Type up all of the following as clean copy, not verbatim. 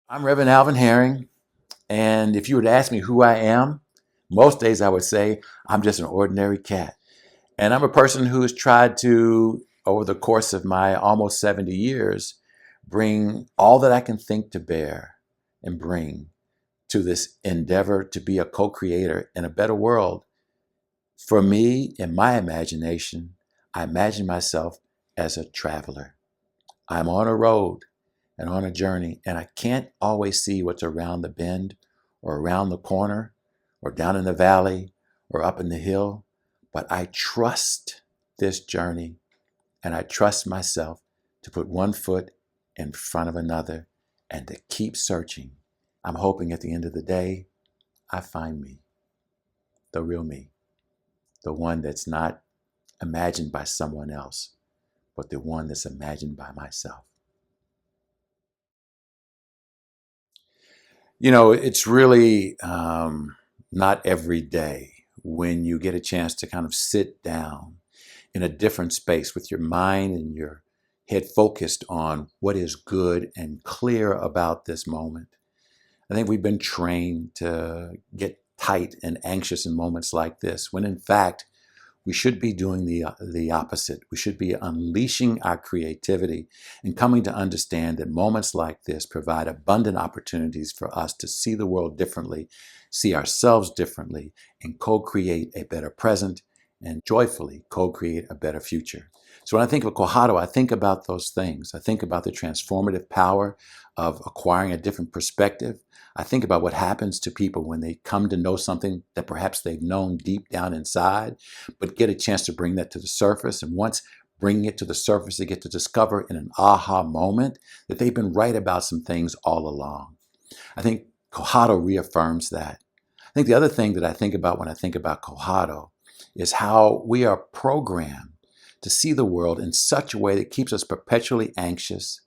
I'm Reverend Alvin Herring, and if you would ask me who I am, most days I would say I'm just an ordinary cat. And I'm a person who has tried to, over the course of my almost 70 years, bring all that I can think to bear and bring to this endeavor to be a co-creator in a better world. For me, in my imagination, I imagine myself as a traveler. I'm on a road and on a journey, and I can't always see what's around the bend or around the corner or down in the valley or up in the hill, but I trust this journey and I trust myself to put one foot in front of another and to keep searching. I'm hoping at the end of the day, I find me, the real me, the one that's not imagined by someone else, but the one that's imagined by myself. It's really not every day when you get a chance to kind of sit down in a different space with your mind and your head focused on what is good and clear about this moment. I think we've been trained to get tight and anxious in moments like this, when in fact, we should be doing the opposite. We should be unleashing our creativity and coming to understand that moments like this provide abundant opportunities for us to see the world differently, see ourselves differently, and co-create a better present and joyfully co-create a better future. So when I think of Cohado, I think about those things. I think about the transformative power of acquiring a different perspective. I think about what happens to people when they come to know something that perhaps they've known deep down inside, but get a chance to bring that to the surface. And once bringing it to the surface, they get to discover in an aha moment that they've been right about some things all along. I think Cohado reaffirms that. I think the other thing that I think about when I think about Cohado is how we are programmed to see the world in such a way that keeps us perpetually anxious.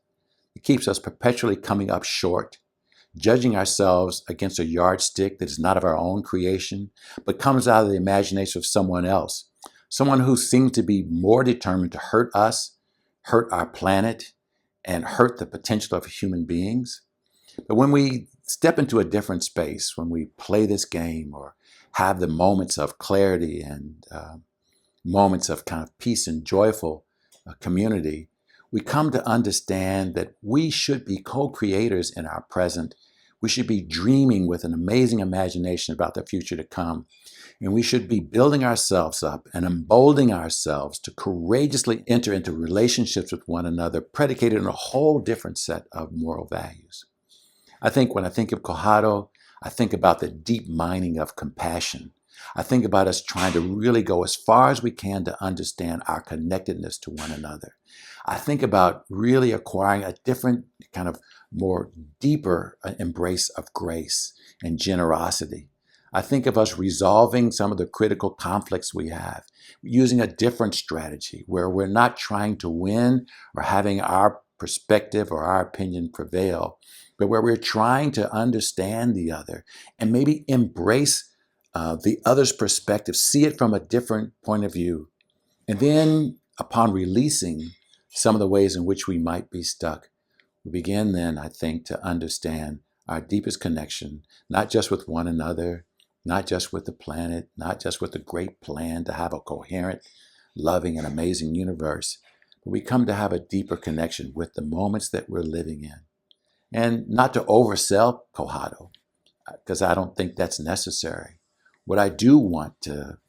It keeps us perpetually coming up short, judging ourselves against a yardstick that is not of our own creation, but comes out of the imagination of someone else, someone who seems to be more determined to hurt us, hurt our planet, and hurt the potential of human beings. But when we step into a different space, when we play this game or have the moments of clarity and moments of kind of peace and joyful community, we come to understand that we should be co-creators in our present. We should be dreaming with an amazing imagination about the future to come. And we should be building ourselves up and emboldening ourselves to courageously enter into relationships with one another, predicated on a whole different set of moral values. I think when I think of Cohado, I think about the deep mining of compassion. I think about us trying to really go as far as we can to understand our connectedness to one another. I think about really acquiring a different kind of more deeper embrace of grace and generosity. I think of us resolving some of the critical conflicts we have, using a different strategy where we're not trying to win or having our perspective or our opinion prevail, but where we're trying to understand the other and maybe embrace the other's perspective, see it from a different point of view. And then upon releasing some of the ways in which we might be stuck, we begin then, I think, to understand our deepest connection, not just with one another, not just with the planet, not just with the great plan to have a coherent, loving, and amazing universe, but we come to have a deeper connection with the moments that we're living in. And not to oversell Cohado, because I don't think that's necessary. What I do want to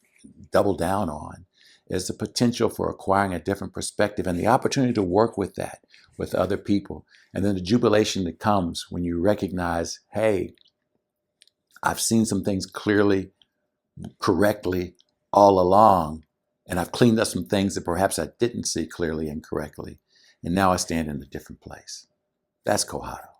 double down on is the potential for acquiring a different perspective and the opportunity to work with that with other people. And then the jubilation that comes when you recognize, hey, I've seen some things clearly, correctly all along, and I've cleaned up some things that perhaps I didn't see clearly and correctly. And now I stand in a different place. That's Cohado.